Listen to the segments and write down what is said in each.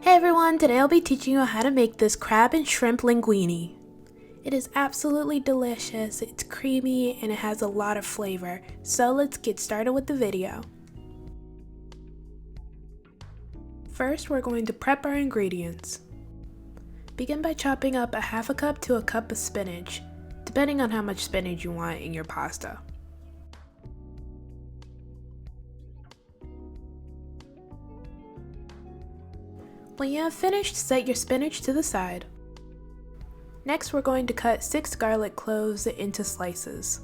Hey everyone, today I'll be teaching you how to make this crab and shrimp linguine. It is absolutely delicious, it's creamy, and it has a lot of flavor. So let's get started with the video. First, we're going to prep our ingredients. Begin by chopping up a half a cup to a cup of spinach, depending on how much spinach you want in your pasta. When you have finished, set your spinach to the side. Next, we're going to cut 6 garlic cloves into slices.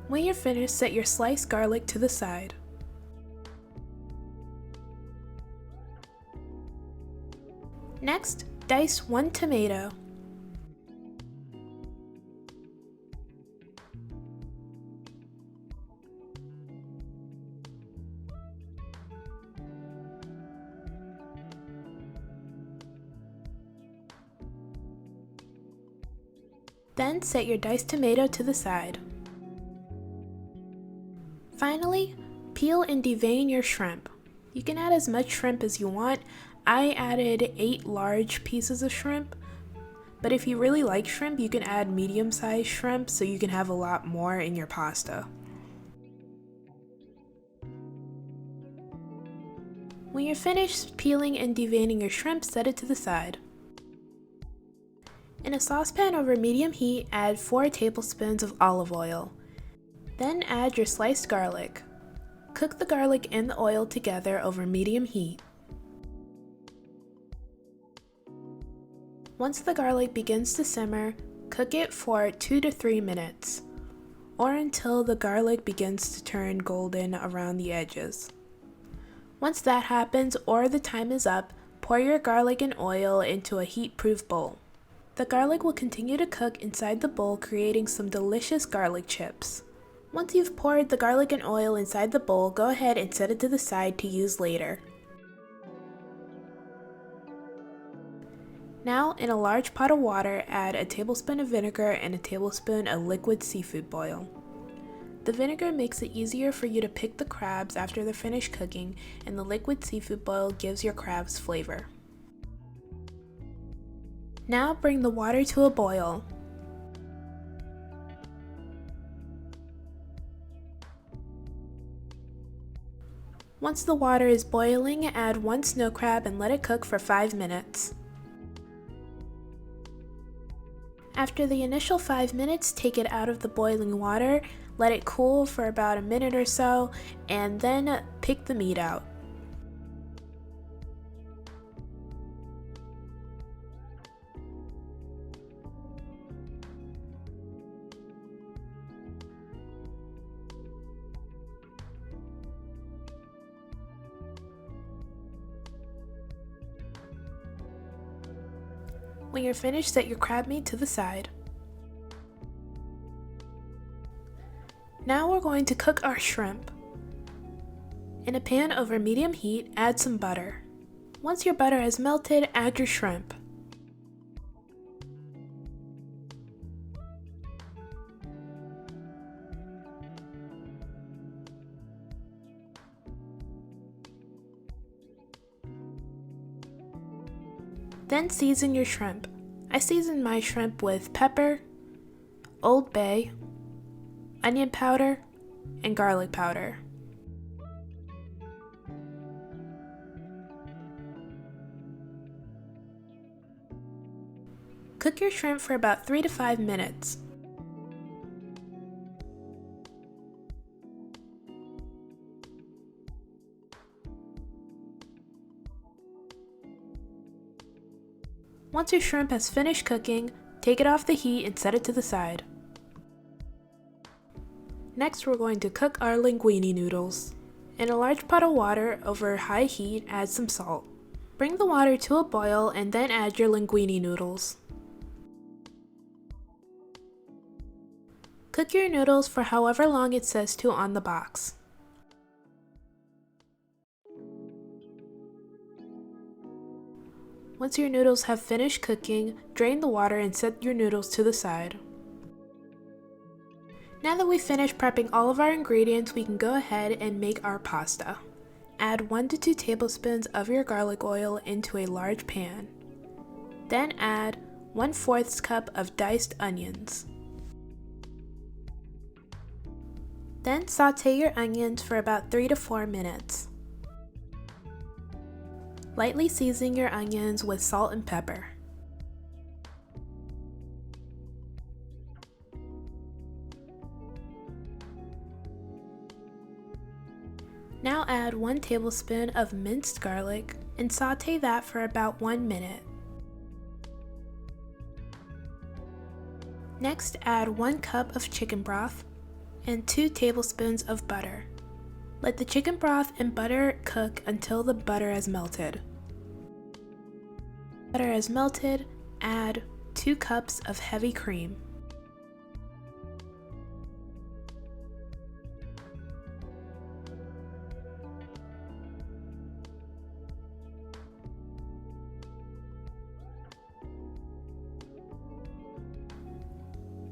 When you're finished, set your sliced garlic to the side. Next, dice 1 tomato. Then set your diced tomato to the side. Finally, peel and devein your shrimp. You can add as much shrimp as you want. I added 8 large pieces of shrimp, but if you really like shrimp, you can add medium-sized shrimp so you can have a lot more in your pasta. When you're finished peeling and deveining your shrimp, set it to the side. In a saucepan over medium heat, add 4 tablespoons of olive oil. Then add your sliced garlic. Cook the garlic and the oil together over medium heat. Once the garlic begins to simmer, cook it for 2 to 3 minutes, or until the garlic begins to turn golden around the edges. Once that happens or the time is up, pour your garlic and oil into a heat-proof bowl. The garlic will continue to cook inside the bowl, creating some delicious garlic chips. Once you've poured the garlic and oil inside the bowl, go ahead and set it to the side to use later. Now, in a large pot of water, add a tablespoon of vinegar and a tablespoon of liquid seafood oil. The vinegar makes it easier for you to pick the crabs after they're finished cooking, and the liquid seafood oil gives your crabs flavor. Now bring the water to a boil. Once the water is boiling, add 1 snow crab and let it cook for 5 minutes. After the initial 5 minutes, take it out of the boiling water, let it cool for about a minute or so, and then pick the meat out. When you're finished, set your crab meat to the side. Now we're going to cook our shrimp. In a pan over medium heat, add some butter. Once your butter has melted, add your shrimp. Then season your shrimp. I seasoned my shrimp with pepper, Old Bay, onion powder, and garlic powder. Cook your shrimp for about 3 to 5 minutes. Once your shrimp has finished cooking, take it off the heat and set it to the side. Next, we're going to cook our linguine noodles. In a large pot of water over high heat, add some salt. Bring the water to a boil and then add your linguine noodles. Cook your noodles for however long it says to on the box. Once your noodles have finished cooking, drain the water and set your noodles to the side. Now that we've finished prepping all of our ingredients, we can go ahead and make our pasta. Add 1 to 2 tablespoons of your garlic oil into a large pan. Then add 1/4 cup of diced onions. Then saute your onions for about 3 to 4 minutes. Lightly season your onions with salt and pepper. Now add 1 tablespoon of minced garlic and saute that for about 1 minute. Next, add 1 cup of chicken broth and 2 tablespoons of butter. Let the chicken broth and butter cook until the butter has melted. Butter has melted, add 2 cups of heavy cream.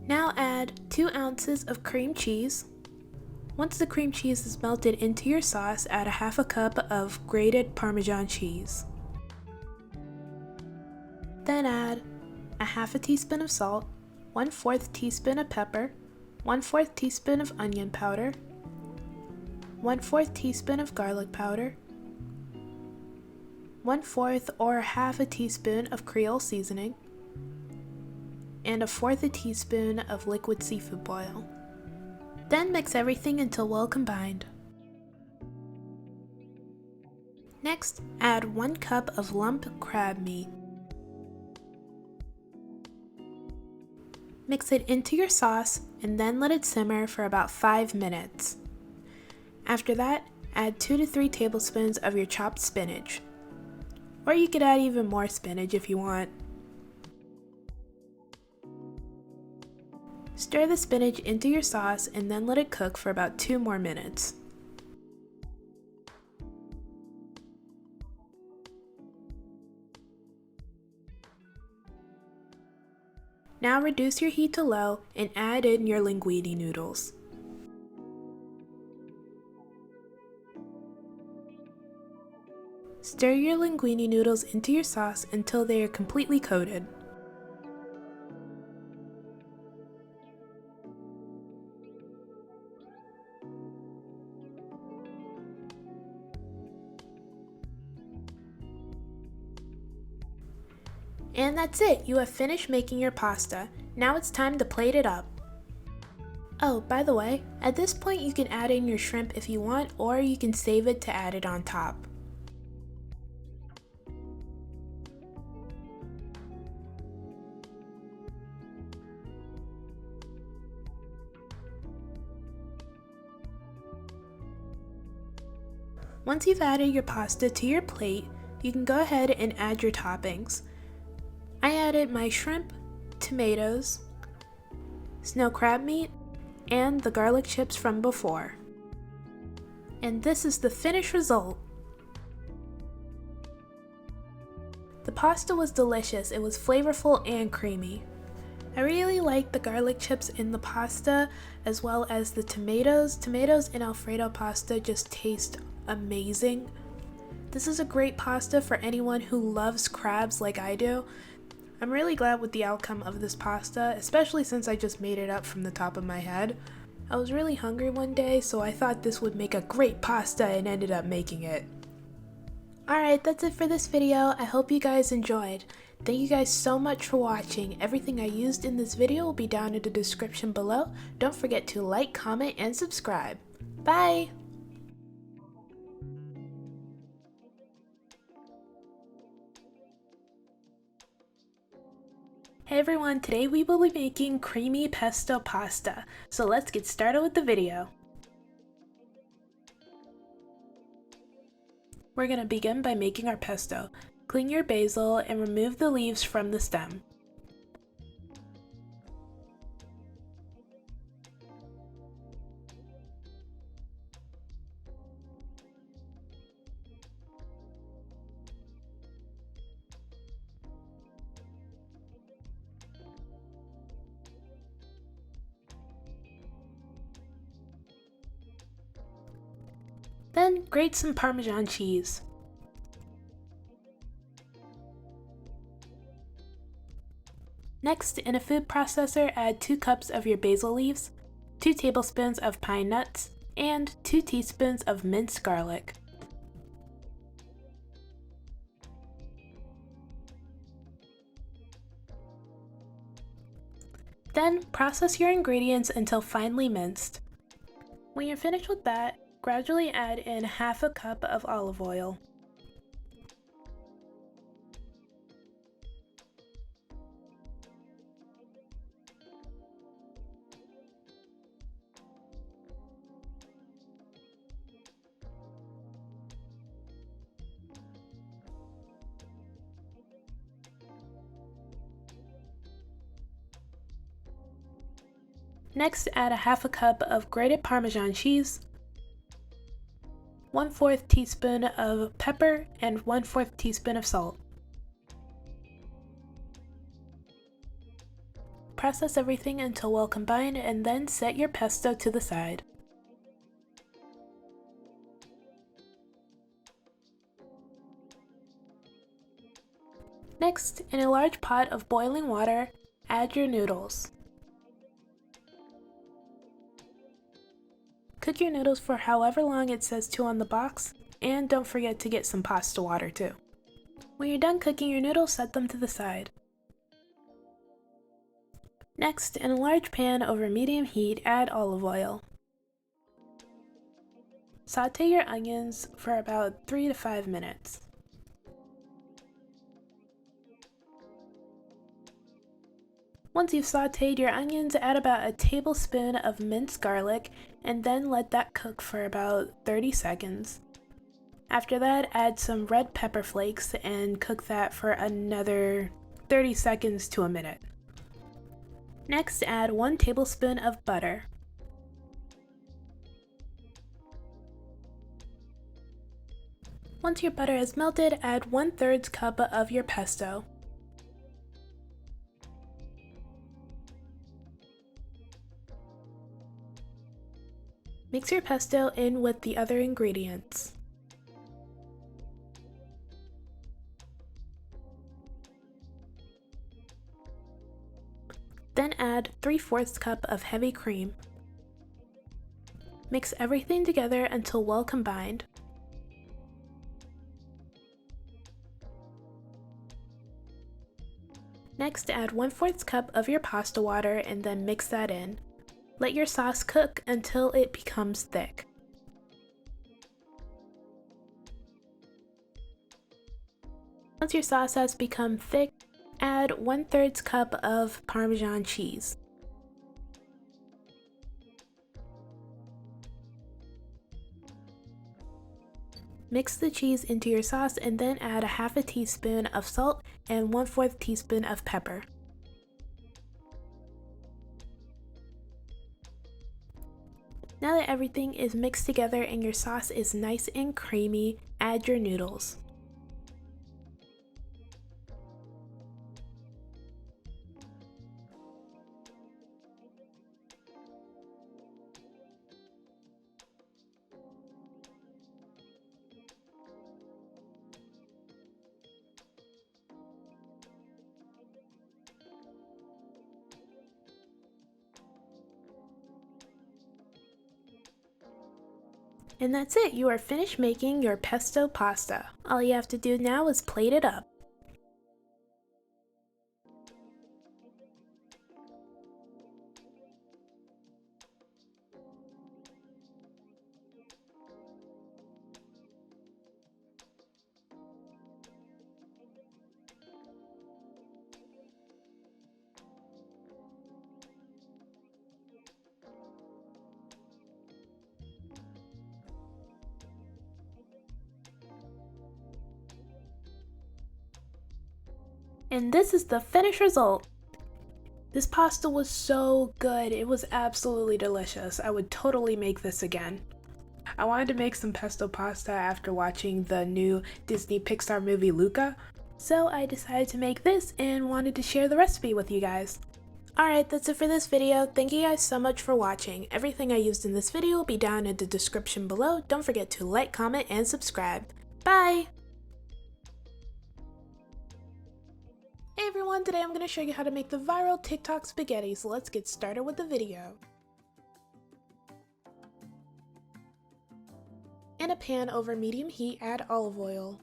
Now add 2 ounces of cream cheese. Once the cream cheese is melted into your sauce, add 1/2 cup of grated Parmesan cheese. Then add 1/2 teaspoon of salt, 1/4 teaspoon of pepper, 1/4 teaspoon of onion powder, 1/4 teaspoon of garlic powder, 1/4 or 1/2 teaspoon of Creole seasoning, and 1/4 teaspoon of liquid seafood oil. Then mix everything until well combined. Next, add 1 cup of lump crab meat. Mix it into your sauce and then let it simmer for about 5 minutes. After that, add 2 to 3 tablespoons of your chopped spinach. Or you could add even more spinach if you want. Stir the spinach into your sauce and then let it cook for about 2 more minutes. Now reduce your heat to low and add in your linguine noodles. Stir your linguine noodles into your sauce until they are completely coated. And that's it, you have finished making your pasta. Now it's time to plate it up. Oh, by the way, at this point you can add in your shrimp if you want, or you can save it to add it on top. Once you've added your pasta to your plate, you can go ahead and add your toppings. I added my shrimp, tomatoes, snow crab meat, and the garlic chips from before. And this is the finished result. The pasta was delicious. It was flavorful and creamy. I really like the garlic chips in the pasta as well as the tomatoes. Tomatoes in Alfredo pasta just taste amazing. This is a great pasta for anyone who loves crabs like I do. I'm really glad with the outcome of this pasta, especially since I just made it up from the top of my head. I was really hungry one day, so I thought this would make a great pasta and ended up making it. Alright, that's it for this video. I hope you guys enjoyed. Thank you guys so much for watching. Everything I used in this video will be down in the description below. Don't forget to like, comment, and subscribe. Bye! Hey everyone, today we will be making creamy pesto pasta. So let's get started with the video. We're going to begin by making our pesto. Clean your basil and remove the leaves from the stem. Then grate some Parmesan cheese. Next, in a food processor, add 2 cups of your basil leaves, 2 tablespoons of pine nuts, and 2 teaspoons of minced garlic. Then process your ingredients until finely minced. When you're finished with that, gradually add in half a cup of olive oil. Next, add a half a cup of grated Parmesan cheese, 1/4 teaspoon of pepper, and 1/4 teaspoon of salt. Process everything until well combined and then set your pesto to the side. Next, in a large pot of boiling water, add your noodles. Cook your noodles for however long it says to on the box, and don't forget to get some pasta water too. When you're done cooking your noodles, set them to the side. Next, in a large pan over medium heat, add olive oil. Sauté your onions for about 3 to 5 minutes. Once you've sautéed your onions, add about a tablespoon of minced garlic and then let that cook for about 30 seconds. After that, add some red pepper flakes and cook that for another 30 seconds to a minute. Next, add 1 tablespoon of butter. Once your butter is melted, add 1/3 cup of your pesto. Mix your pesto in with the other ingredients. Then add 3/4 cup of heavy cream. Mix everything together until well combined. Next, add 1/4 cup of your pasta water and then mix that in. Let your sauce cook until it becomes thick. Once your sauce has become thick, add 1/3 cup of Parmesan cheese. Mix the cheese into your sauce and then add a half a teaspoon of salt and 1/4 teaspoon of pepper. Now that everything is mixed together and your sauce is nice and creamy, add your noodles. And that's it, you are finished making your pesto pasta. All you have to do now is plate it up. And this is the finished result. This pasta was so good. It was absolutely delicious. I would totally make this again. I wanted to make some pesto pasta after watching the new Disney Pixar movie Luca, so I decided to make this and wanted to share the recipe with you guys. Alright, that's it for this video. Thank you guys so much for watching. Everything I used in this video will be down in the description below. Don't forget to like, comment, and subscribe. Bye! Hey everyone, today I'm going to show you how to make the viral TikTok spaghetti, so let's get started with the video. In a pan over medium heat, add olive oil.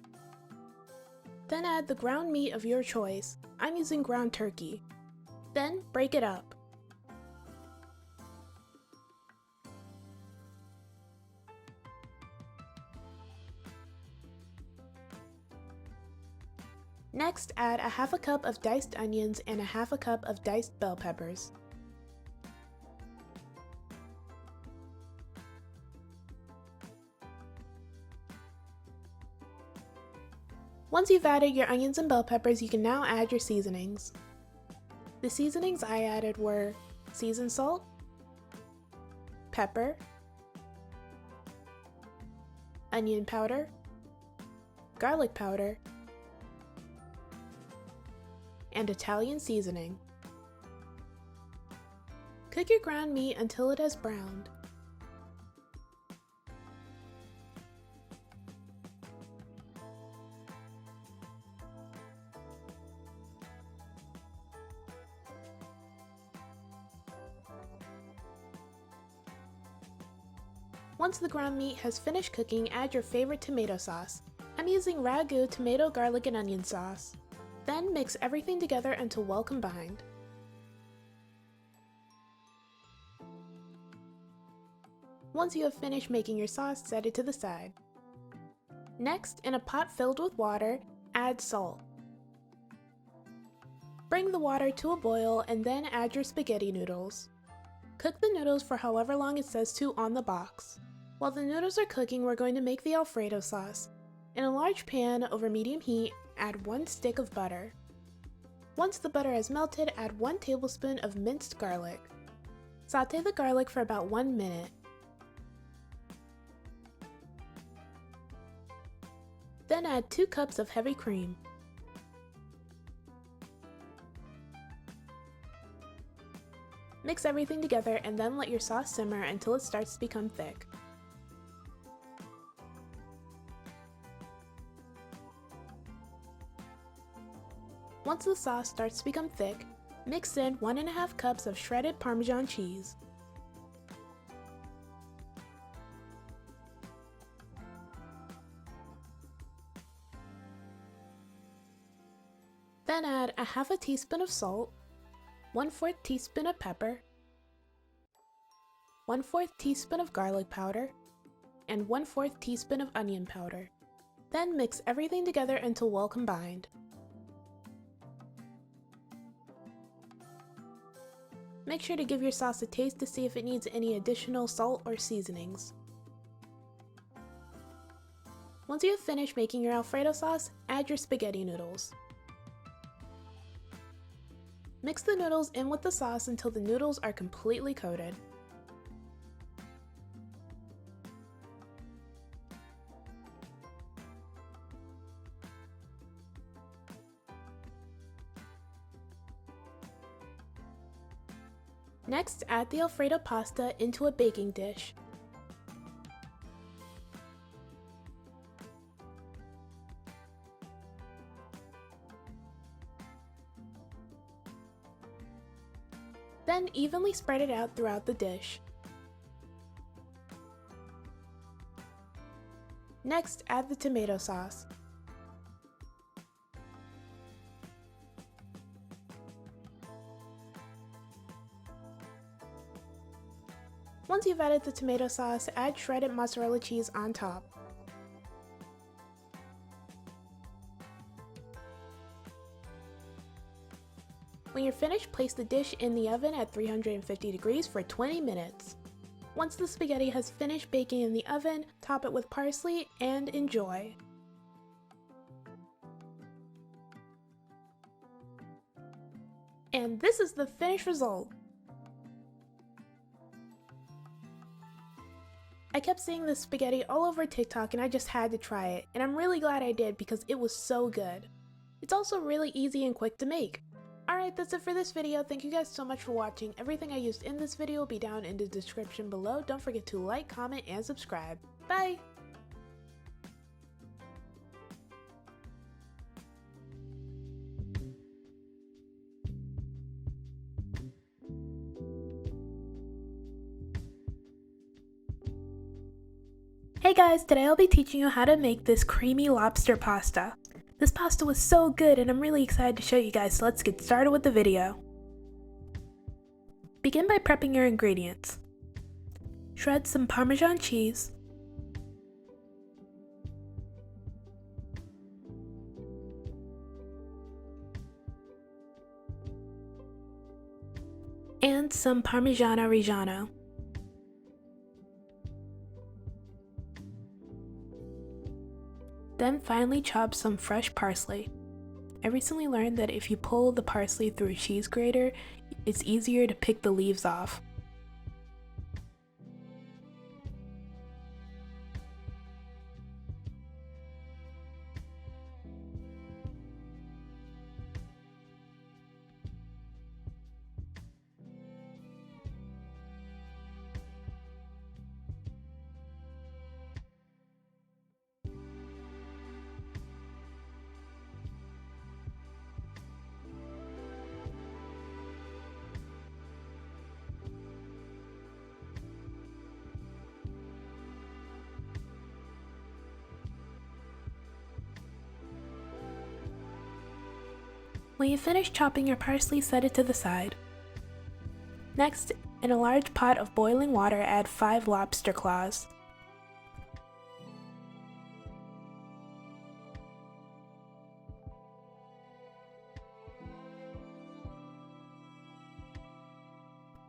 Then add the ground meat of your choice. I'm using ground turkey. Then break it up. Next, add a half a cup of diced onions and a half a cup of diced bell peppers. Once you've added your onions and bell peppers, you can now add your seasonings. The seasonings I added were seasoned salt, pepper, onion powder, garlic powder, and Italian seasoning. Cook your ground meat until it has browned. Once the ground meat has finished cooking, add your favorite tomato sauce. I'm using Ragu tomato, garlic, and onion sauce. Then mix everything together until well combined. Once you have finished making your sauce, set it to the side. Next, in a pot filled with water, add salt. Bring the water to a boil and then add your spaghetti noodles. Cook the noodles for however long it says to on the box. While the noodles are cooking, we're going to make the Alfredo sauce. In a large pan over medium heat, add 1 stick of butter. Once the butter has melted, add 1 tablespoon of minced garlic. Sauté the garlic for about 1 minute. Then add 2 cups of heavy cream. Mix everything together and then let your sauce simmer until it starts to become thick. Once the sauce starts to become thick, mix in 1½ cups of shredded Parmesan cheese. Then add a ½ teaspoon of salt, 1/4 teaspoon of pepper, 1/4 teaspoon of garlic powder, and 1/4 teaspoon of onion powder. Then mix everything together until well combined. Make sure to give your sauce a taste to see if it needs any additional salt or seasonings. Once you have finished making your Alfredo sauce, add your spaghetti noodles. Mix the noodles in with the sauce until the noodles are completely coated. Next, add the Alfredo pasta into a baking dish. Then evenly spread it out throughout the dish. Next, add the tomato sauce. Once you've added the tomato sauce, add shredded mozzarella cheese on top. When you're finished, place the dish in the oven at 350 degrees for 20 minutes. Once the spaghetti has finished baking in the oven, top it with parsley and enjoy. And this is the finished result. I kept seeing this spaghetti all over TikTok and I just had to try it, and I'm really glad I did because it was so good. It's also really easy and quick to make. Alright, that's it for this video. Thank you guys so much for watching. Everything I used in this video will be down in the description below. Don't forget to like, comment, and subscribe. Bye! Hey guys, today I'll be teaching you how to make this creamy lobster pasta. This pasta was so good and I'm really excited to show you guys, so let's get started with the video. Begin by prepping your ingredients. Shred some Parmesan cheese, and some Parmigiano Reggiano. Then finally chop some fresh parsley. I recently learned that if you pull the parsley through a cheese grater, it's easier to pick the leaves off. When you finish chopping your parsley, set it to the side. Next, in a large pot of boiling water, add 5 lobster claws.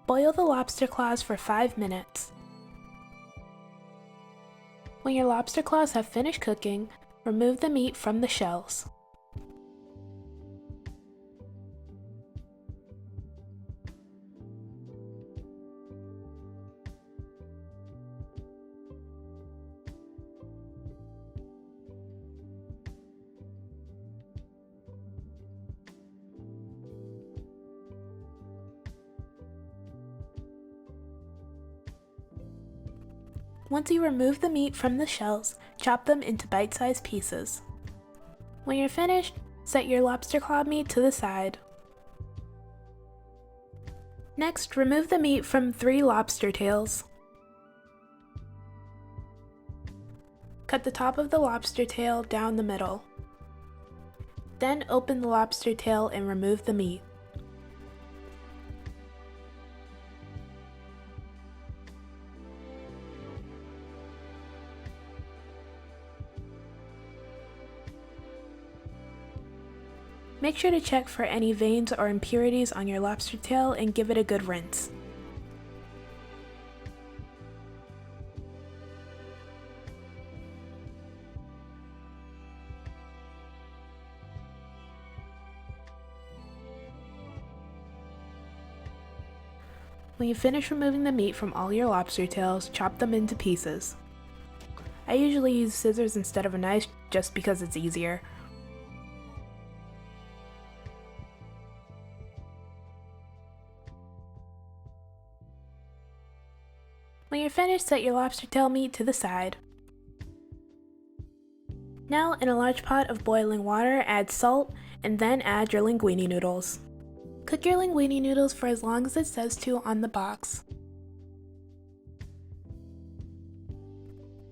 Boil the lobster claws for 5 minutes. When your lobster claws have finished cooking, remove the meat from the shells. Once you remove the meat from the shells, chop them into bite-sized pieces. When you're finished, set your lobster claw meat to the side. Next, remove the meat from 3 lobster tails. Cut the top of the lobster tail down the middle. Then open the lobster tail and remove the meat. Make sure to check for any veins or impurities on your lobster tail and give it a good rinse. When you finish removing the meat from all your lobster tails, chop them into pieces. I usually use scissors instead of a knife just because it's easier. When you're finished, set your lobster tail meat to the side. Now, in a large pot of boiling water, add salt and then add your linguine noodles. Cook your linguine noodles for as long as it says to on the box.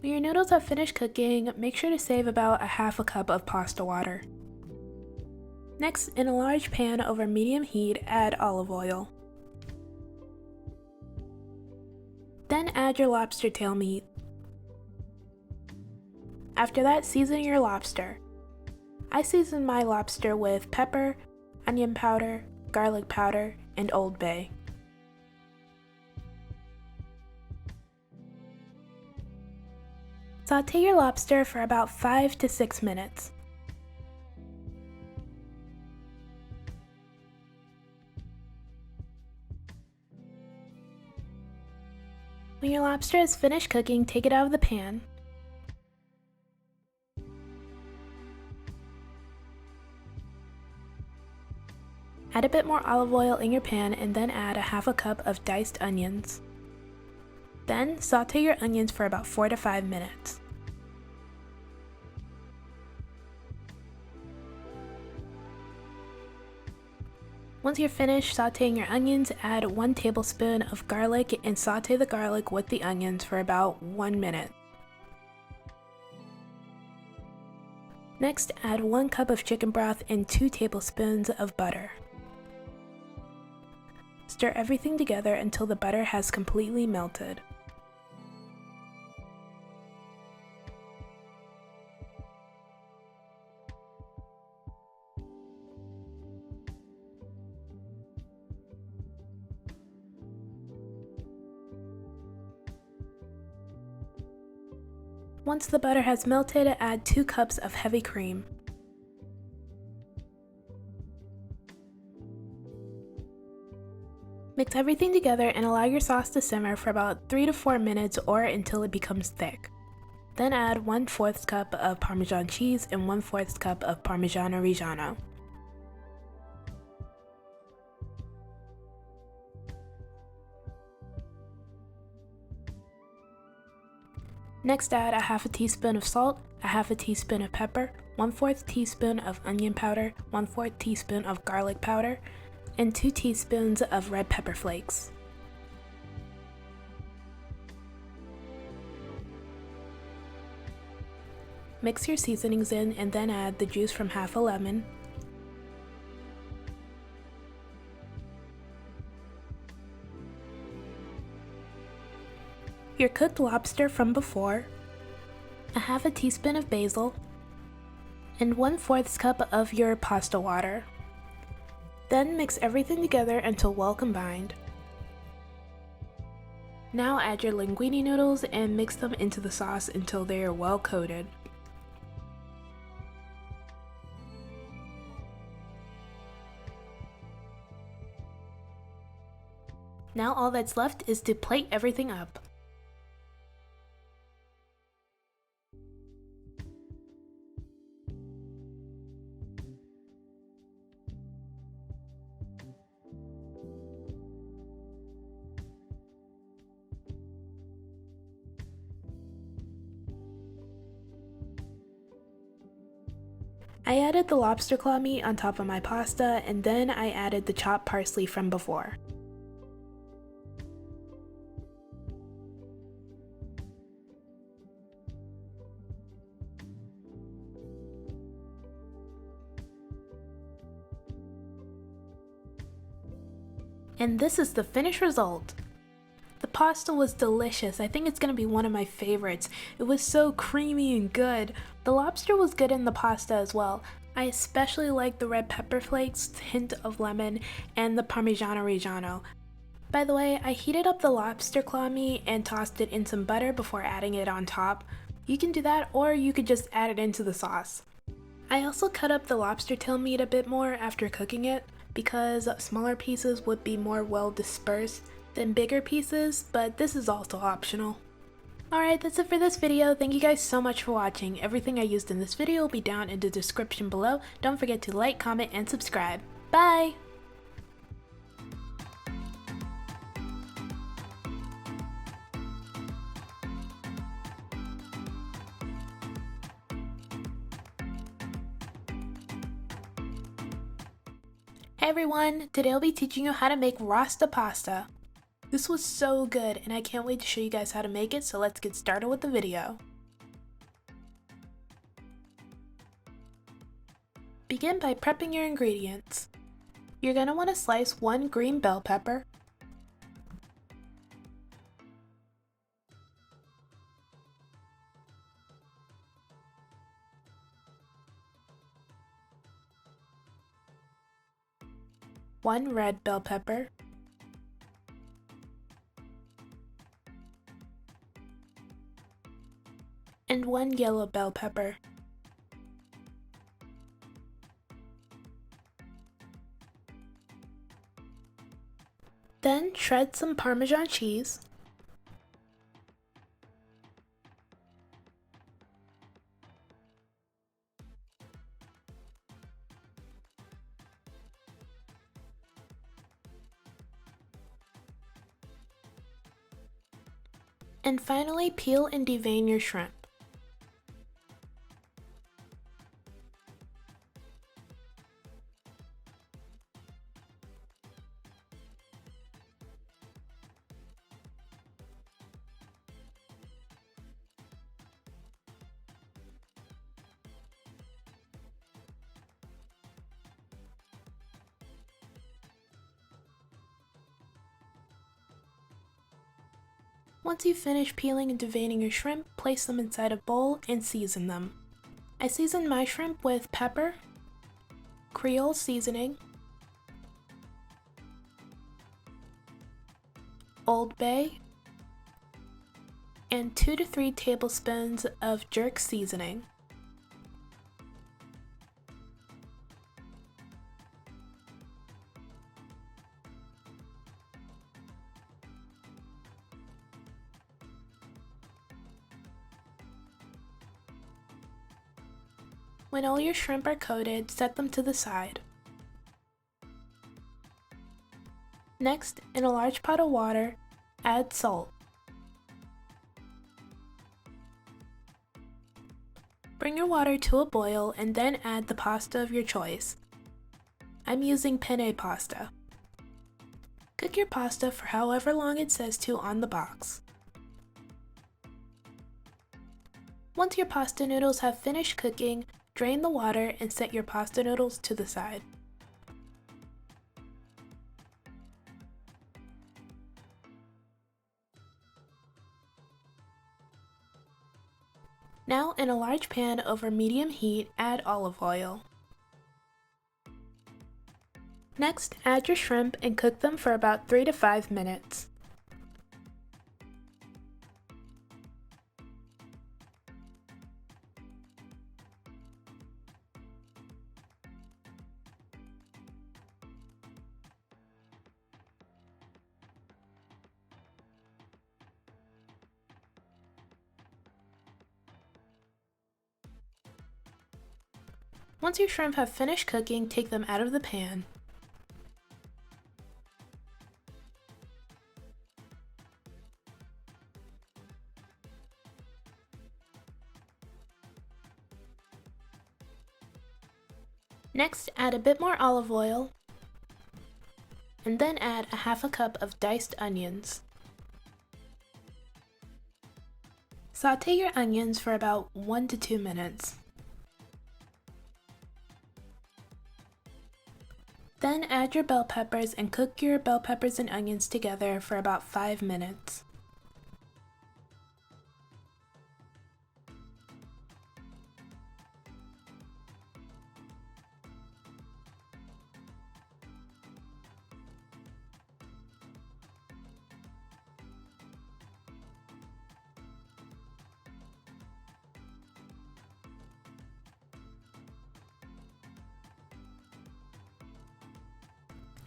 When your noodles have finished cooking, make sure to save about a half a cup of pasta water. Next, in a large pan over medium heat, add olive oil. Then add your lobster tail meat. After that, season your lobster. I season my lobster with pepper, onion powder, garlic powder, and Old Bay. Sauté your lobster for about 5 to 6 minutes. When your lobster is finished cooking, take it out of the pan. Add a bit more olive oil in your pan and then add a half a cup of diced onions. Then saute your onions for about 4 to 5 minutes. Once you're finished sauteing your onions, add 1 tablespoon of garlic and saute the garlic with the onions for about 1 minute. Next, add 1 cup of chicken broth and 2 tablespoons of butter. Stir everything together until the butter has completely melted. Once the butter has melted, add 2 cups of heavy cream. Mix everything together and allow your sauce to simmer for about 3 to 4 minutes or until it becomes thick. Then add 1/4 cup of Parmesan cheese and 1/4 cup of Parmigiano Reggiano. Next, add a half a teaspoon of salt, a half a teaspoon of pepper, 1/4 teaspoon of onion powder, 1/4 teaspoon of garlic powder, and 2 teaspoons of red pepper flakes. Mix your seasonings in and then add the juice from half a lemon, your cooked lobster from before, a half a teaspoon of basil, and 1/4 cup of your pasta water. Then mix everything together until well combined. Now add your linguine noodles and mix them into the sauce until they are well coated. Now all that's left is to plate everything up. I added the lobster claw meat on top of my pasta, and then I added the chopped parsley from before. And this is the finished result. The pasta was delicious. I think it's gonna be one of my favorites. It was so creamy and good. The lobster was good in the pasta as well. I especially like the red pepper flakes, hint of lemon, and the Parmigiano Reggiano. By the way, I heated up the lobster claw meat and tossed it in some butter before adding it on top. You can do that, or you could just add it into the sauce. I also cut up the lobster tail meat a bit more after cooking it, because smaller pieces would be more well dispersed than bigger pieces, but this is also optional. Alright, that's it for this video. Thank you guys so much for watching. Everything I used in this video will be down in the description below. Don't forget to like, comment, and subscribe. Bye! Hey everyone, today I'll be teaching you how to make Rasta Pasta. This was so good and I can't wait to show you guys how to make it, so let's get started with the video. Begin by prepping your ingredients. You're going to want to slice 1 green bell pepper, one red bell pepper, and 1 yellow bell pepper. Then shred some Parmesan cheese, And finally, peel and devein your shrimp. Once you finish peeling and deveining your shrimp, place them inside a bowl and season them. I seasoned my shrimp with pepper, Creole seasoning, Old Bay, and 2 to 3 tablespoons of jerk seasoning. When all your shrimp are coated, set them to the side. Next, in a large pot of water, add salt. Bring your water to a boil and then add the pasta of your choice. I'm using penne pasta. Cook your pasta for however long it says to on the box. Once your pasta noodles have finished cooking, drain the water and set your pasta noodles to the side. Now, in a large pan over medium heat, add olive oil. Next, add your shrimp and cook them for about 3 to 5 minutes. Once your shrimp have finished cooking, take them out of the pan. Next, add a bit more olive oil, and then add a half a cup of diced onions. Sauté your onions for about 1 to 2 minutes. Then add your bell peppers and cook your bell peppers and onions together for about 5 minutes.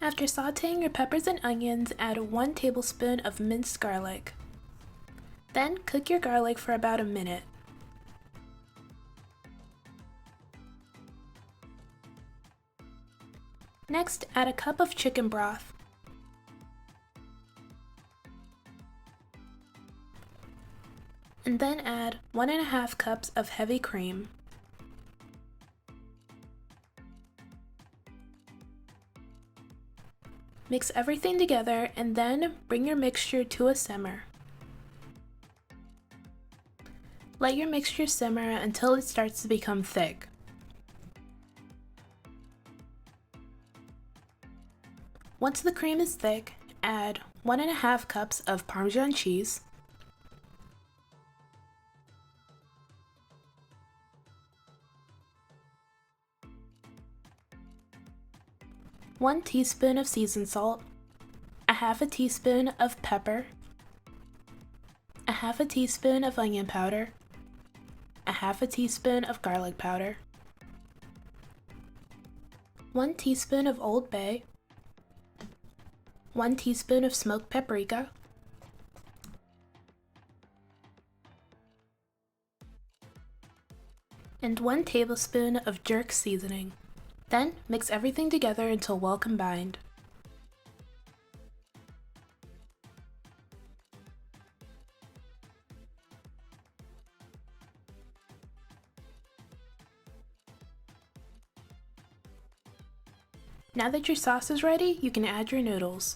After sauteing your peppers and onions, add 1 tablespoon of minced garlic. Then cook your garlic for about a minute. Next, add a cup of chicken broth. And then add 1½ cups of heavy cream. Mix everything together and then bring your mixture to a simmer. Let your mixture simmer until it starts to become thick. Once the cream is thick, add 1½ cups of Parmesan cheese, one teaspoon of seasoned salt, a half a teaspoon of pepper, a half a teaspoon of onion powder, a half a teaspoon of garlic powder, 1 teaspoon of Old Bay, 1 teaspoon of smoked paprika, and 1 tablespoon of jerk seasoning. Then mix everything together until well combined. Now that your sauce is ready, you can add your noodles.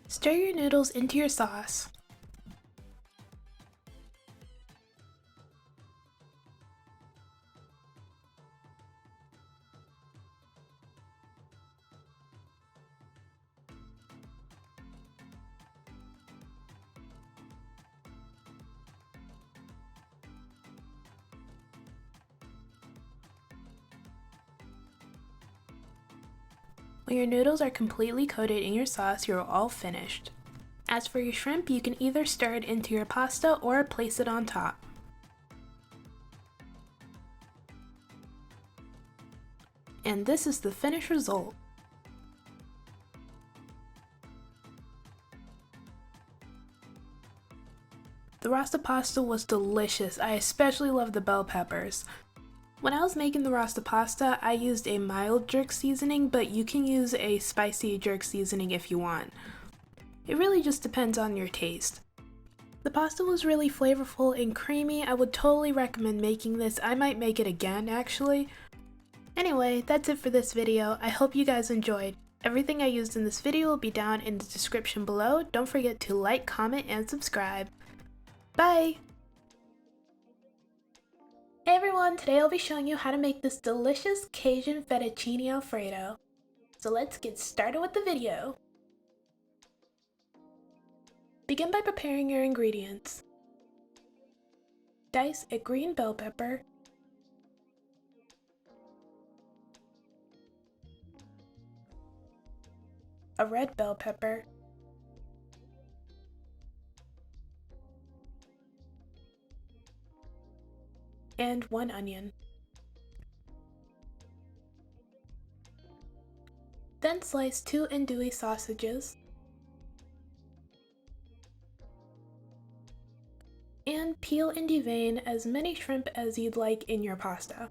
Stir your noodles into your sauce. When your noodles are completely coated in your sauce, you're all finished. As for your shrimp, you can either stir it into your pasta or place it on top. And this is the finished result. The Rasta Pasta was delicious. I especially love the bell peppers. When I was making the Rasta Pasta, I used a mild jerk seasoning, but you can use a spicy jerk seasoning if you want. It really just depends on your taste. The pasta was really flavorful and creamy. I would totally recommend making this. I might make it again, actually. Anyway, that's it for this video. I hope you guys enjoyed. Everything I used in this video will be down in the description below. Don't forget to like, comment, and subscribe. Bye! Hey everyone, today I'll be showing you how to make this delicious Cajun Fettuccine Alfredo. So let's get started with the video. Begin by preparing your ingredients. Dice a green bell pepper, a red bell pepper, and 1 onion. Then slice 2 andouille sausages and peel and devein as many shrimp as you'd like in your pasta.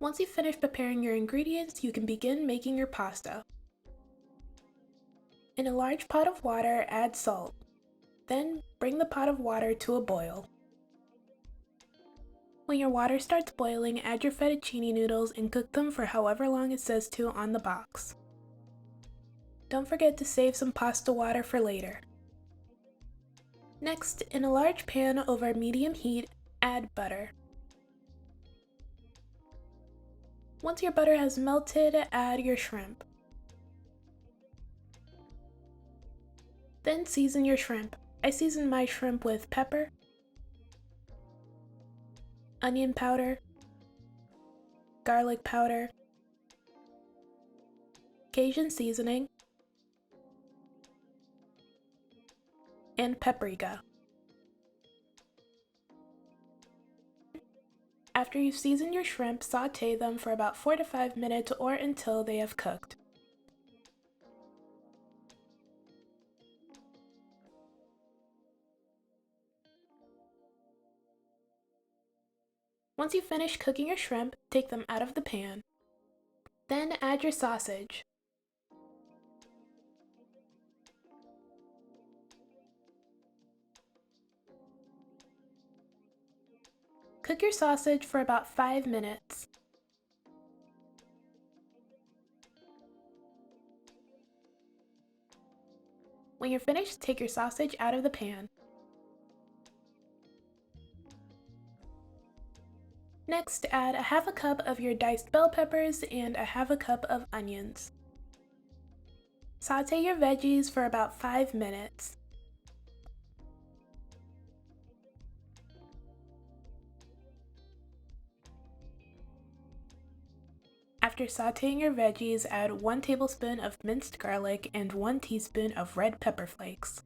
Once you've finished preparing your ingredients, you can begin making your pasta. In a large pot of water, add salt. Then bring the pot of water to a boil. When your water starts boiling, add your fettuccine noodles and cook them for however long it says to on the box. Don't forget to save some pasta water for later. Next, in a large pan over medium heat, add butter. Once your butter has melted, add your shrimp. Then season your shrimp. I seasoned my shrimp with pepper, onion powder, garlic powder, Cajun seasoning, and paprika. After you've seasoned your shrimp, sauté them for about 4 to 5 minutes or until they have cooked. Once you finish cooking your shrimp, take them out of the pan. Then add your sausage. Cook your sausage for about 5 minutes. When you're finished, take your sausage out of the pan. Next, add a half a cup of your diced bell peppers and a half a cup of onions. Sauté your veggies for about 5 minutes. After sautéing your veggies, add 1 tablespoon of minced garlic and 1 teaspoon of red pepper flakes.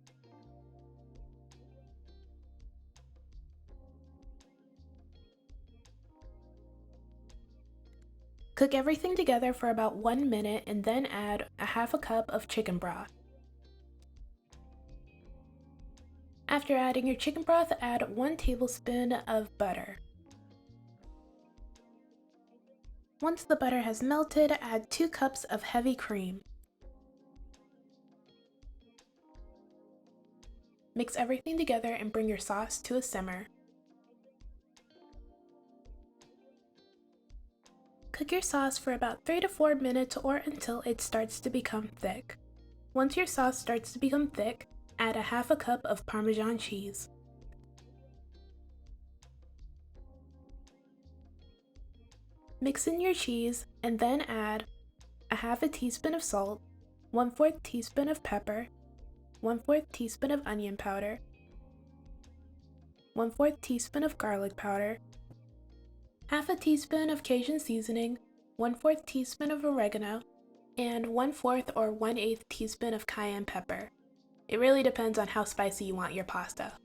Cook everything together for about 1 minute and then add a half a cup of chicken broth. After adding your chicken broth, add 1 tablespoon of butter. Once the butter has melted, add 2 cups of heavy cream. Mix everything together and bring your sauce to a simmer. Cook your sauce for about 3 to 4 minutes or until it starts to become thick. Once your sauce starts to become thick, add a half a cup of Parmesan cheese. Mix in your cheese and then add a half a teaspoon of salt, 1/4 teaspoon of pepper, 1/4 teaspoon of onion powder, 1/4 teaspoon of garlic powder, half a teaspoon of Cajun seasoning, 1/4 teaspoon of oregano, and 1/4 or 1/8 teaspoon of cayenne pepper. It really depends on how spicy you want your pasta.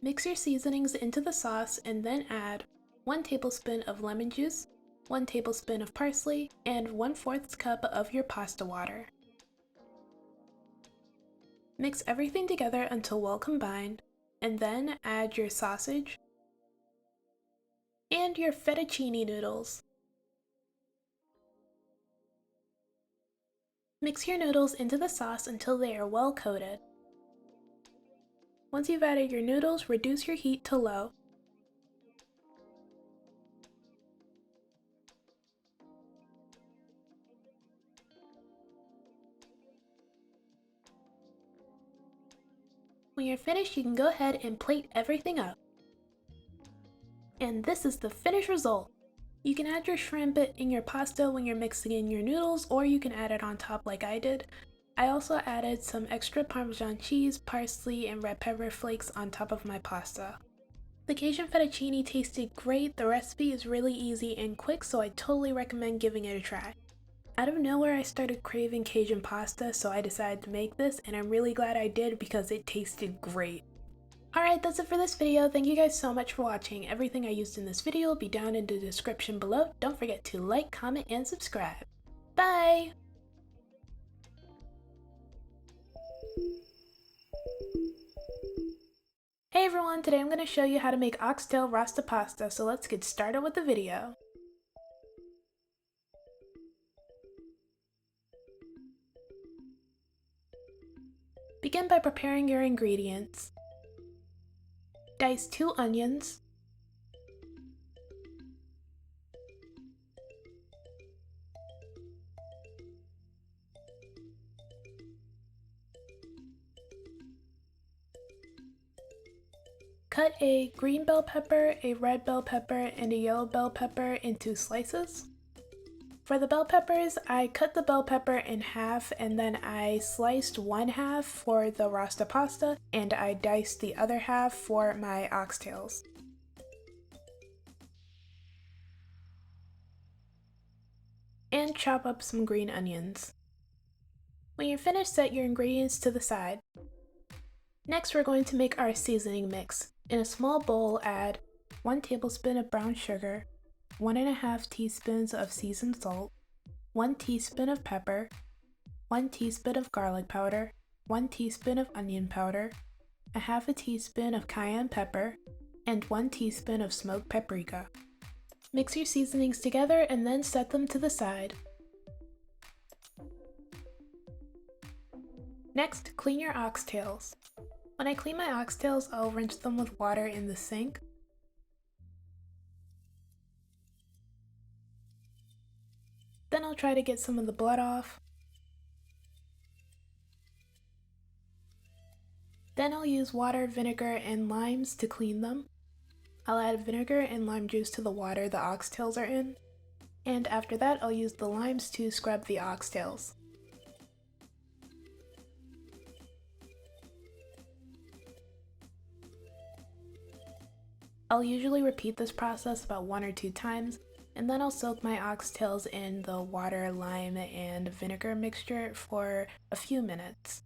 Mix your seasonings into the sauce and then add 1 tablespoon of lemon juice, 1 tablespoon of parsley, and 1/4 cup of your pasta water. Mix everything together until well combined, and then add your sausage and your fettuccine noodles. Mix your noodles into the sauce until they are well coated. Once you've added your noodles, reduce your heat to low. When you're finished, you can go ahead and plate everything up. And this is the finished result. You can add your shrimp in your pasta when you're mixing in your noodles, or you can add it on top like I did. I also added some extra Parmesan cheese, parsley, and red pepper flakes on top of my pasta. The Cajun Fettuccine tasted great. The recipe is really easy and quick, so I totally recommend giving it a try. Out of nowhere, I started craving Cajun pasta, so I decided to make this, and I'm really glad I did because it tasted great. Alright, that's it for this video. Thank you guys so much for watching. Everything I used in this video will be down in the description below. Don't forget to like, comment, and subscribe. Bye! Hey everyone, today I'm going to show you how to make Oxtail Rasta Pasta, so let's get started with the video. Begin by preparing your ingredients. Dice 2 onions, cut a green bell pepper, a red bell pepper, and a yellow bell pepper into slices. For the bell peppers, I cut the bell pepper in half and then I sliced 1/2 for the Rasta Pasta and I diced the other half for my oxtails. And chop up some green onions. When you're finished, set your ingredients to the side. Next, we're going to make our seasoning mix. In a small bowl, add 1 tablespoon of brown sugar, 1.5 teaspoons of seasoned salt, 1 teaspoon of pepper, 1 teaspoon of garlic powder, 1 teaspoon of onion powder, a half a teaspoon of cayenne pepper, and 1 teaspoon of smoked paprika. Mix your seasonings together and then set them to the side. Next, clean your oxtails. When I clean my oxtails, I'll rinse them with water in the sink. Then I'll try to get some of the blood off. Then I'll use water, vinegar, and limes to clean them. I'll add vinegar and lime juice to the water the oxtails are in. And after that, I'll use the limes to scrub the oxtails. I'll usually repeat this process about 1 or 2 times, and then I'll soak my oxtails in the water, lime, and vinegar mixture for a few minutes.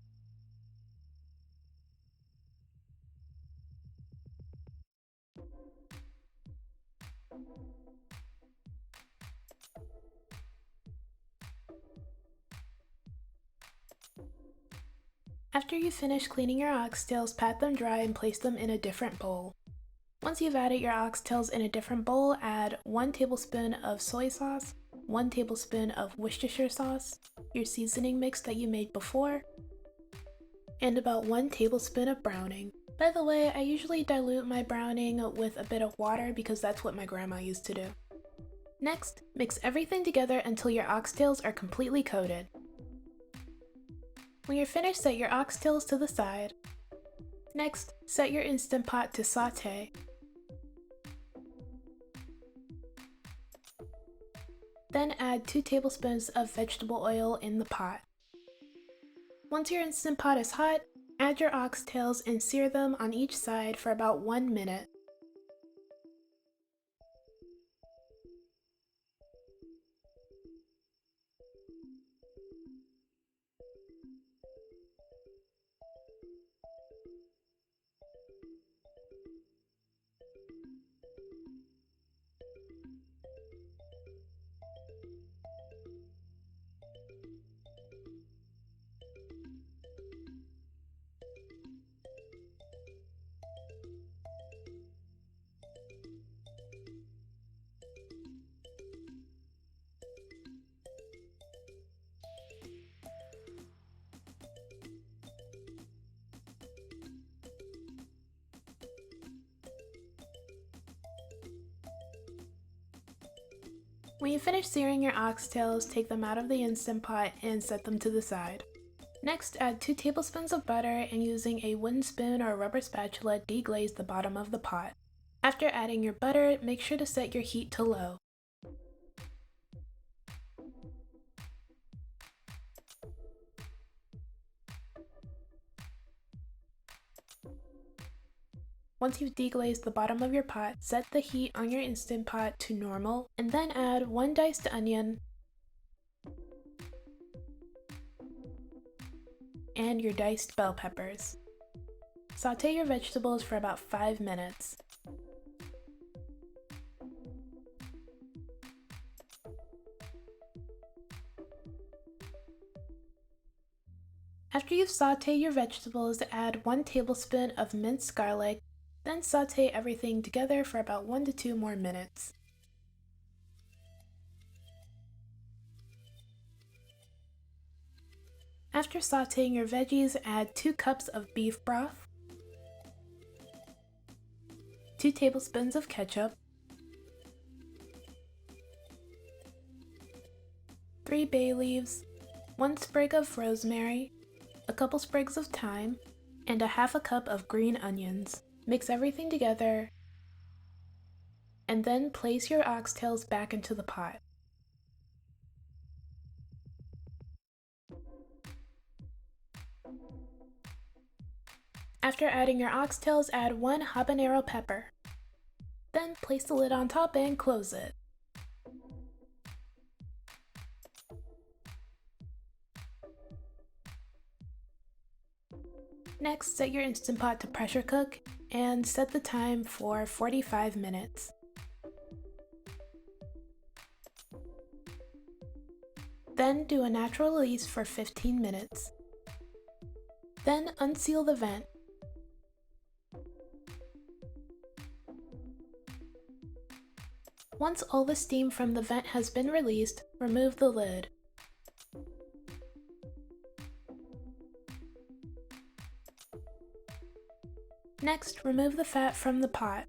After you finish cleaning your oxtails, pat them dry and place them in a different bowl. Once you've added your oxtails in a different bowl, add 1 tablespoon of soy sauce, 1 tablespoon of Worcestershire sauce, your seasoning mix that you made before, and about 1 tablespoon of browning. By the way, I usually dilute my browning with a bit of water because that's what my grandma used to do. Next, mix everything together until your oxtails are completely coated. When you're finished, set your oxtails to the side. Next, set your Instant Pot to saute. Then add 2 tablespoons of vegetable oil in the pot. Once your Instant Pot is hot, add your oxtails and sear them on each side for about 1 minute. When you finish searing your oxtails, take them out of the Instant Pot and set them to the side. Next, add 2 tablespoons of butter and using a wooden spoon or a rubber spatula, deglaze the bottom of the pot. After adding your butter, make sure to set your heat to low. Once you've deglazed the bottom of your pot, set the heat on your Instant Pot to normal, and then add 1 diced onion and your diced bell peppers. Saute your vegetables for about 5 minutes. After you've sauteed your vegetables, add 1 tablespoon of minced garlic. Then saute everything together for about 1 to 2 more minutes. After sauteing your veggies, add 2 cups of beef broth, 2 tablespoons of ketchup, 3 bay leaves, 1 sprig of rosemary, a couple sprigs of thyme, and a half a cup of green onions. Mix everything together, and then place your oxtails back into the pot. After adding your oxtails, add 1 habanero pepper. Then place the lid on top and close it. Next, set your Instant Pot to pressure cook and set the time for 45 minutes. Then do a natural release for 15 minutes. Then unseal the vent. Once all the steam from the vent has been released, remove the lid. Next, remove the fat from the pot.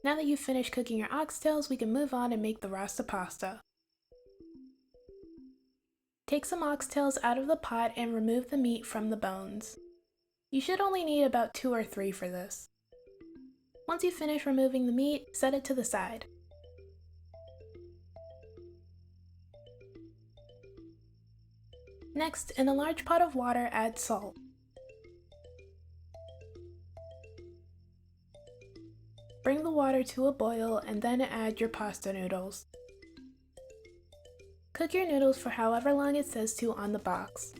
Now that you've finished cooking your oxtails, we can move on and make the Rasta Pasta. Take some oxtails out of the pot and remove the meat from the bones. You should only need about 2 or 3 for this. Once you finish removing the meat, set it to the side. Next, in a large pot of water, add salt. Bring the water to a boil and then add your pasta noodles. Cook your noodles for however long it says to on the box.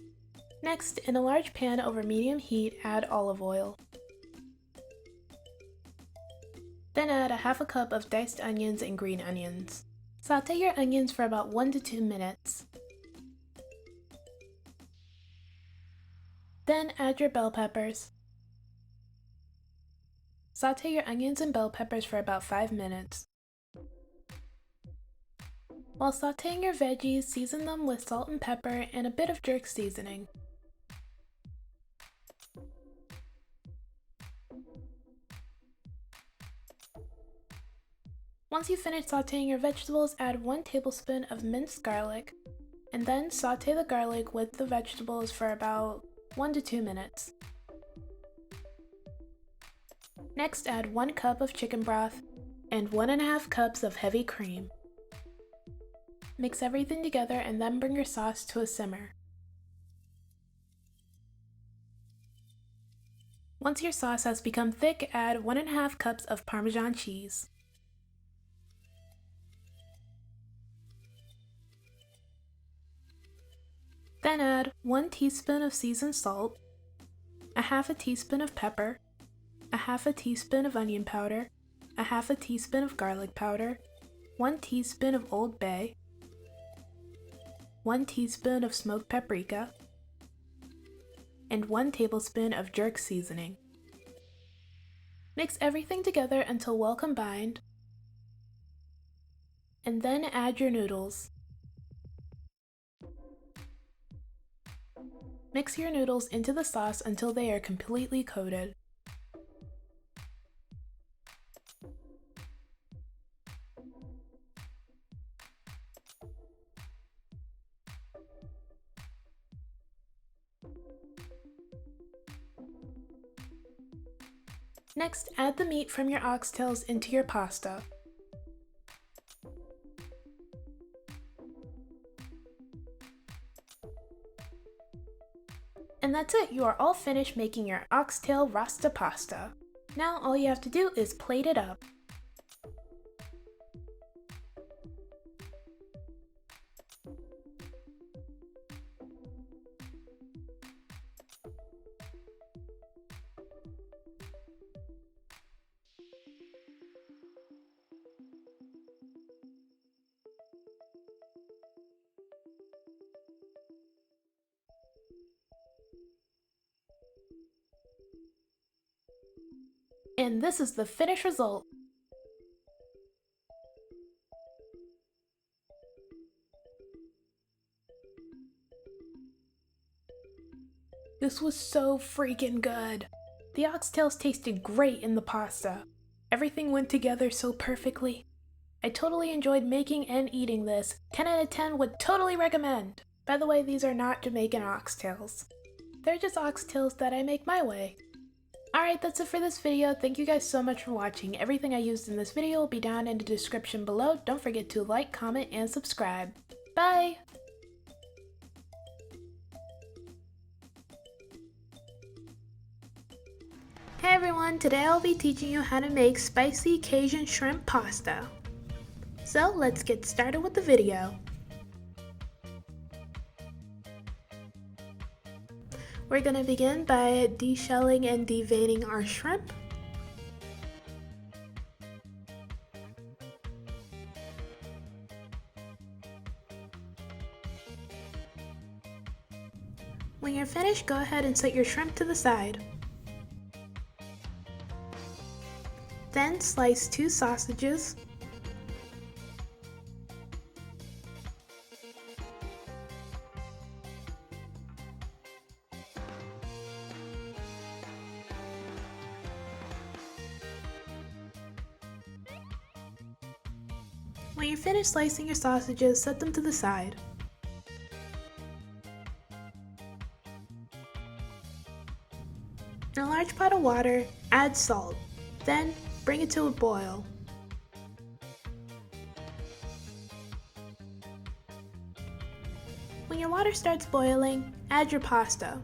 Next, in a large pan over medium heat, add olive oil. Then add a half a cup of diced onions and green onions. Saute your onions for about 1 to 2 minutes. Then add your bell peppers. Saute your onions and bell peppers for about 5 minutes. While sauteing your veggies, season them with salt and pepper and a bit of jerk seasoning. Once you finish sauteing your vegetables, add 1 tablespoon of minced garlic, and then saute the garlic with the vegetables for about 1 to 2 minutes. Next, add 1 cup of chicken broth and 1.5 cups of heavy cream. Mix everything together and then bring your sauce to a simmer. Once your sauce has become thick, add 1.5 cups of Parmesan cheese. Then add 1 teaspoon of seasoned salt, a half a teaspoon of pepper, a half a teaspoon of onion powder, a half a teaspoon of garlic powder, 1 teaspoon of Old Bay, 1 teaspoon of smoked paprika, and 1 tablespoon of jerk seasoning. Mix everything together until well combined, and then add your noodles. Mix your noodles into the sauce until they are completely coated. Next, add the meat from your oxtails into your pasta. And that's it, you are all finished making your oxtail Rasta Pasta. Now all you have to do is plate it up. And this is the finished result. This was so freaking good. The oxtails tasted great in the pasta. Everything went together so perfectly. I totally enjoyed making and eating this. 10 out of 10 would totally recommend. By the way, these are not Jamaican oxtails. They're just oxtails that I make my way. Alright, that's it for this video. Thank you guys so much for watching. Everything I used in this video will be down in the description below. Don't forget to like, comment, and subscribe. Bye! Hey everyone, today I'll be teaching you how to make spicy Cajun shrimp pasta. So let's get started with the video. We're going to begin by deshelling and deveining our shrimp. When you're finished, go ahead and set your shrimp to the side. Then slice 2 sausages. When you're finished slicing your sausages, set them to the side. In a large pot of water, add salt. Then, bring it to a boil. When your water starts boiling, add your pasta.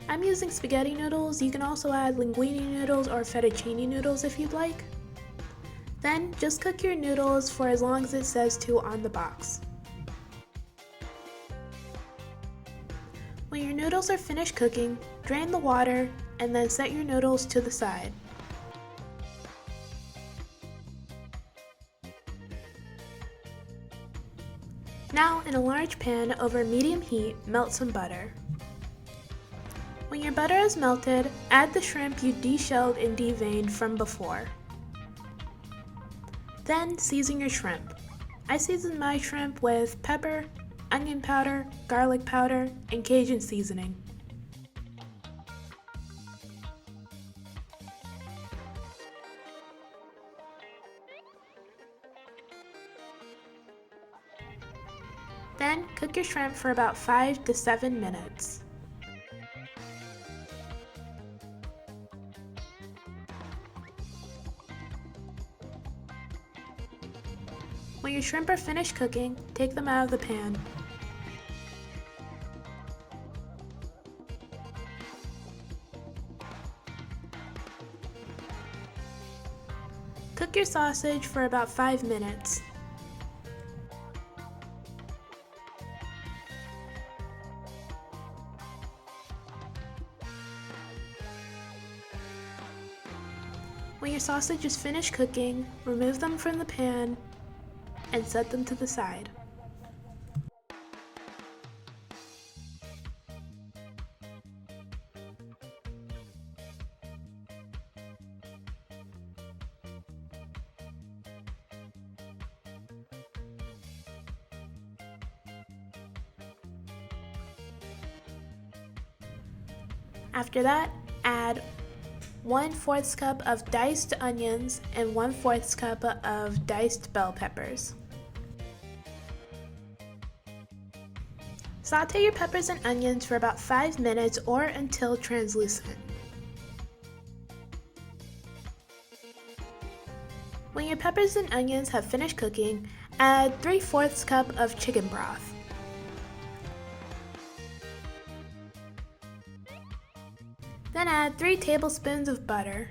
I'm using spaghetti noodles. You can also add linguine noodles or fettuccine noodles if you'd like. Then, just cook your noodles for as long as it says to on the box. When your noodles are finished cooking, drain the water and then set your noodles to the side. large pan over medium heat, melt some butter. When your butter is melted, add the shrimp you deshelled and deveined from before. Then season your shrimp. I season my shrimp with pepper, onion powder, garlic powder, and Cajun seasoning. Then cook your shrimp for about 5 to 7 minutes. When your shrimp are finished cooking, take them out of the pan. Cook your sausage for about 5 minutes. When your sausage is finished cooking, remove them from the pan and set them to the side. After that, add 1/4 cup of diced onions and 1/4 cup of diced bell peppers. Saute your peppers and onions for about 5 minutes or until translucent. When your peppers and onions have finished cooking, add 3/4 cup of chicken broth. Then add 3 tablespoons of butter.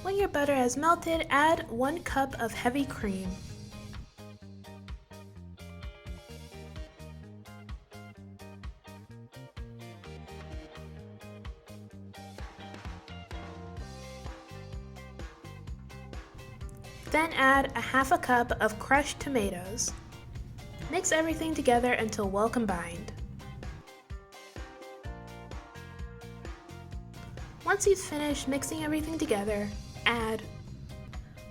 When your butter has melted, add 1 cup of heavy cream. Then add 1/2 cup of crushed tomatoes. Mix everything together until well combined. Once you've finished mixing everything together, add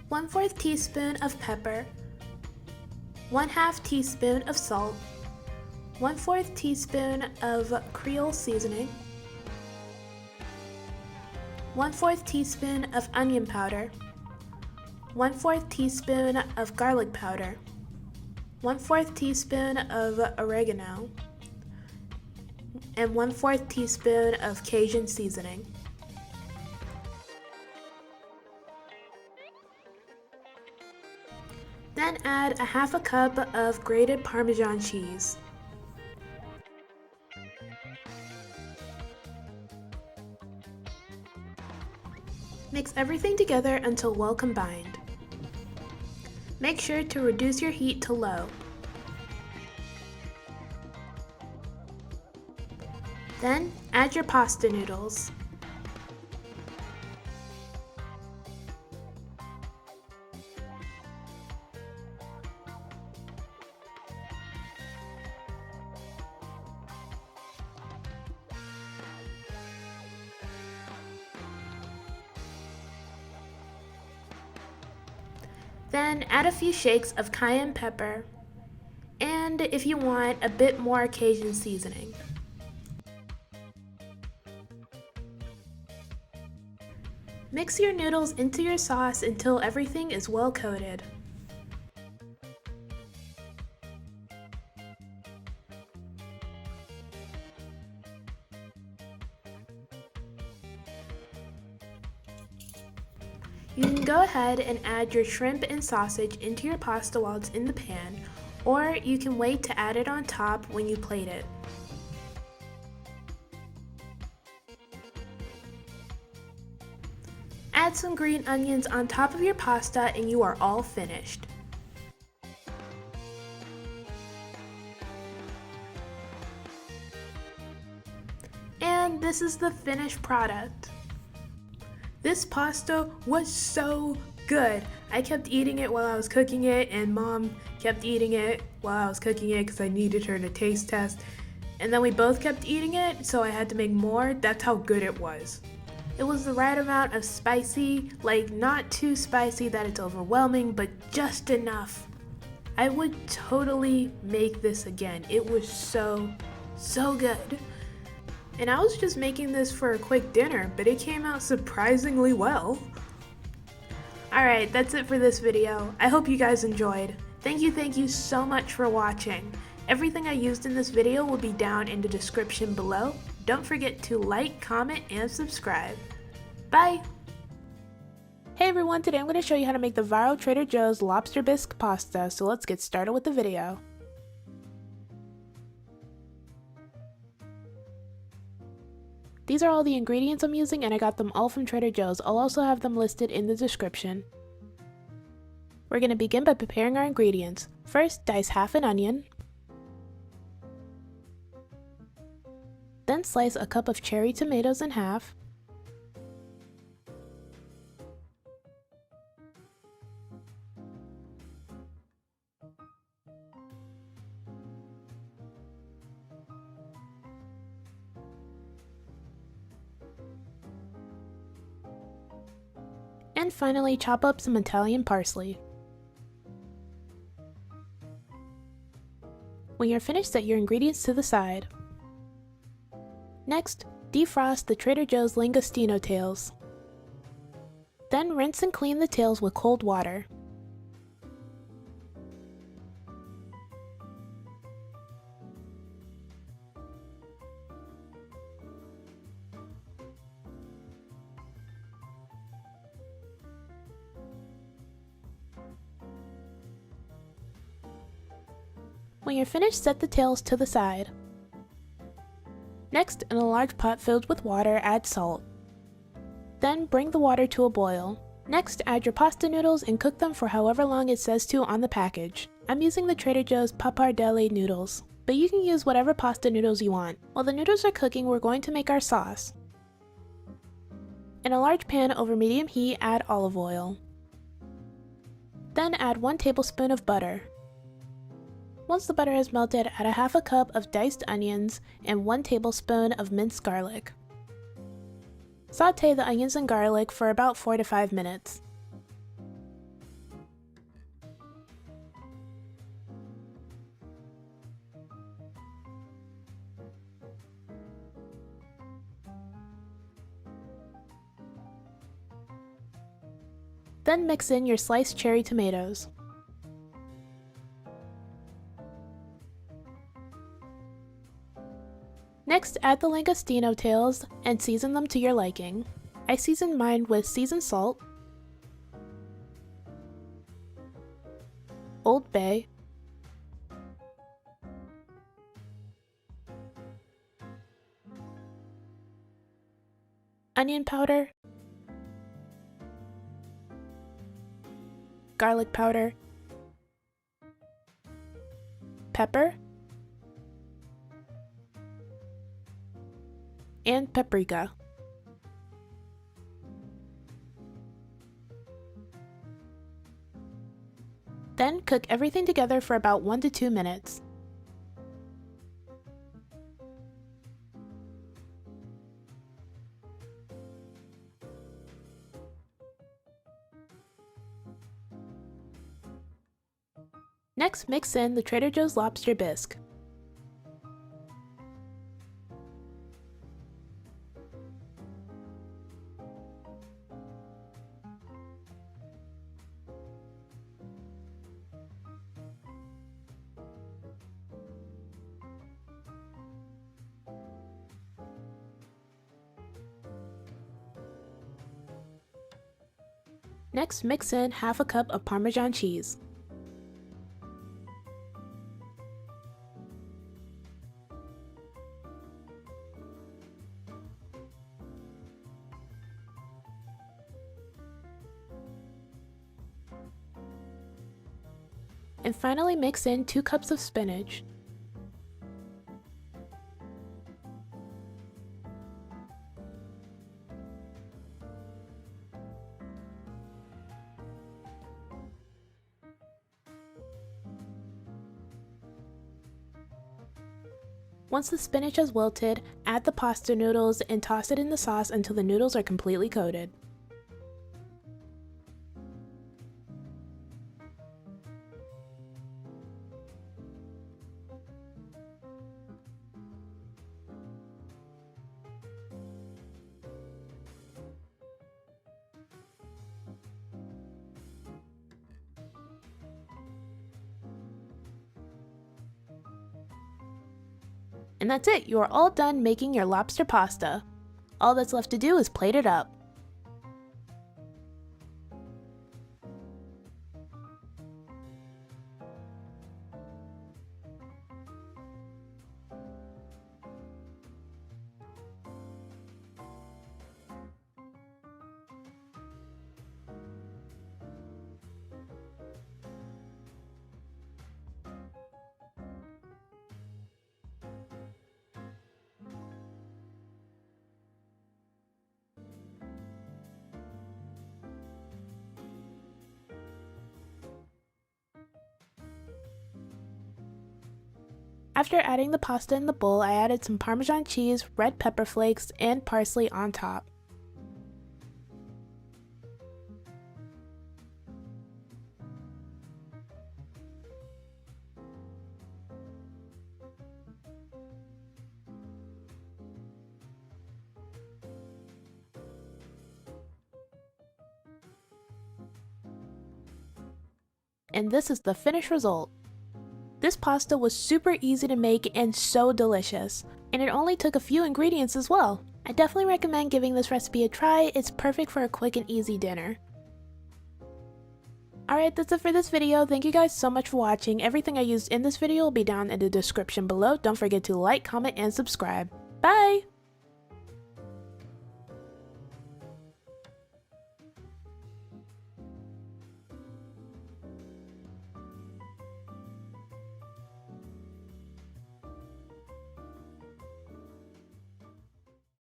1/4 teaspoon of pepper, 1/2 teaspoon of salt, 1/4 teaspoon of Creole seasoning, 1/4 teaspoon of onion powder, 1/4 teaspoon of garlic powder, 1/4 teaspoon of oregano, and 1/4 teaspoon of Cajun seasoning. Then add 1/2 cup of grated Parmesan cheese. Mix everything together until well combined. Make sure to reduce your heat to low. Then add your pasta noodles. Then add a few shakes of cayenne pepper, and if you want, a bit more Cajun seasoning. Mix your noodles into your sauce until everything is well coated. You can go ahead and add your shrimp and sausage into your pasta while it's in the pan, or you can wait to add it on top when you plate it. Add some green onions on top of your pasta and you are all finished. And this this is the finished product. This pasta was so good. I kept eating it while I was cooking it, and Mom kept eating it while I was cooking it because I needed her to taste test. And then we both kept eating it, so I had to make more. That's how good it was. It was the right amount of spicy, like not too spicy that it's overwhelming, but just enough. I would totally make this again. It was so good. And I was just making this for a quick dinner, but it came out surprisingly well. Alright, that's it for this video. I hope you guys enjoyed. Thank you so much for watching. Everything I used in this video will be down in the description below. Don't forget to like, comment, and subscribe. Bye! Hey everyone, today I'm going to show you how to make the viral Trader Joe's lobster bisque pasta, so let's get started with the video. These are all the ingredients I'm using, and I got them all from Trader Joe's. I'll also have them listed in the description. We're going to begin by preparing our ingredients. First, dice half an onion. Then slice a cup of cherry tomatoes in half. And finally, chop up some Italian parsley. When you're finished, set your ingredients to the side. Next, defrost the Trader Joe's langoustino tails. Then rinse and clean the tails with cold water. When you're finished, set the tails to the side. Next, in a large pot filled with water, add salt. Then bring the water to a boil. Next, add your pasta noodles and cook them for however long it says to on the package. I'm using the Trader Joe's pappardelle noodles, but you can use whatever pasta noodles you want. While the noodles are cooking, we're going to make our sauce. In a large pan over medium heat, add olive oil. Then add 1 tablespoon of butter. Once the butter has melted, add a half a cup of diced onions and 1 tablespoon of minced garlic. Sauté the onions and garlic for about 4 to 5 minutes. Then mix in your sliced cherry tomatoes. Next, add the langoustino tails and season them to your liking. I seasoned mine with seasoned salt, Old Bay, onion powder, garlic powder, pepper, and paprika. Then cook everything together for about 1 to 2 minutes. Next, mix in the Trader Joe's lobster bisque. Next, mix in half a cup of Parmesan cheese. And finally mix in 2 cups of spinach. Once the spinach has wilted, add the pasta noodles and toss it in the sauce until the noodles are completely coated. And that's it, you are all done making your lobster pasta. All that's left to do is plate it up. After adding the pasta in the bowl, I added some Parmesan cheese, red pepper flakes, and parsley on top. And this is the finished result. This pasta was super easy to make and so delicious, and it only took a few ingredients as well. I definitely recommend giving this recipe a try, it's perfect for a quick and easy dinner. Alright, that's it for this video. Thank you guys so much for watching. Everything I used in this video will be down in the description below. Don't forget to like, comment, and subscribe. Bye!